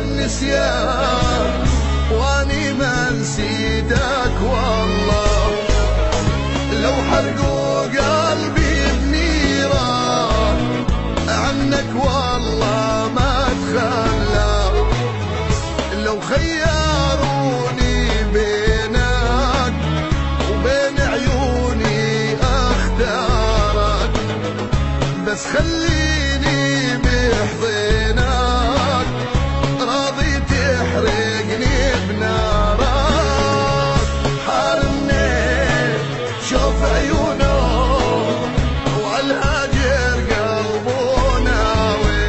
النسيان واني ما نسيتك والله. لو حرقوا قلبي بنيران عنك والله ما اتخلى. لو خيروني بينك وبين عيوني اختارك، بس خليني بحضنك راضي تحرقني بنارك. حارمني شوف عيونه وعالهاجر قلبه ناوي.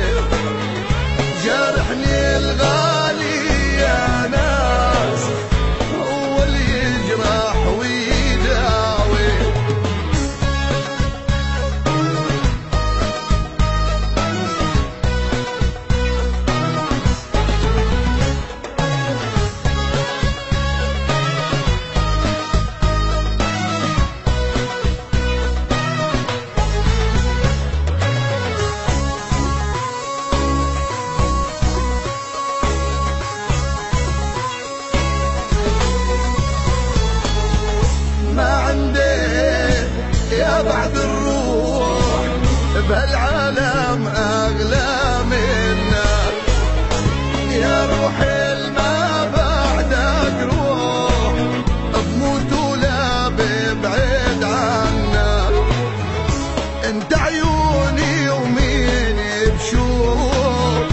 جارحني الغالي يا ناس هو اللي يجرح ويداوي. بعد الروح بهالعالم أغلى منك. يا روحي ما بعدك روح بموت ولا ببعد عنك. انت عيوني ومين بشوف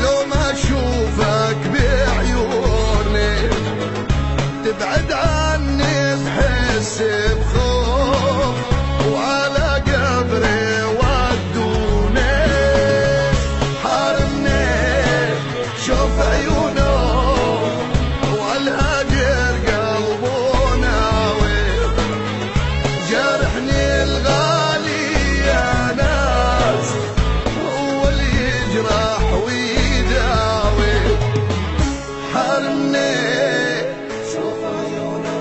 لو ما اشوفك بعيوني. تبعد عني بحس بخوف وعلى قبري ودوني. حارمني شوف عيونه وعالهاجر قلبه ناوي. جارحني الغالي يا ناس هو اللي يجرح ويداوي. حارمني شوف عيونه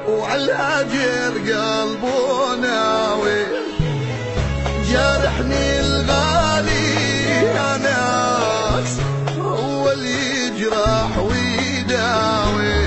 وعالهاجر قلبه ناوي. جارحني الغالي يا ناس هو اللي يجرح ويداوي.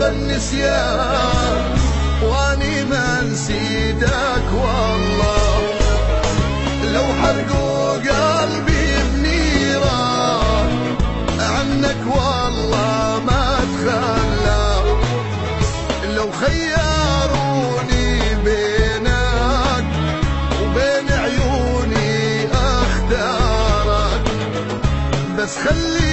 النسيان واني ما نسيتك والله. لو حرقوا قلبي بنيران عنك والله ما اتخلى. لو خيروني بينك وبين عيوني اختارك، بس خلي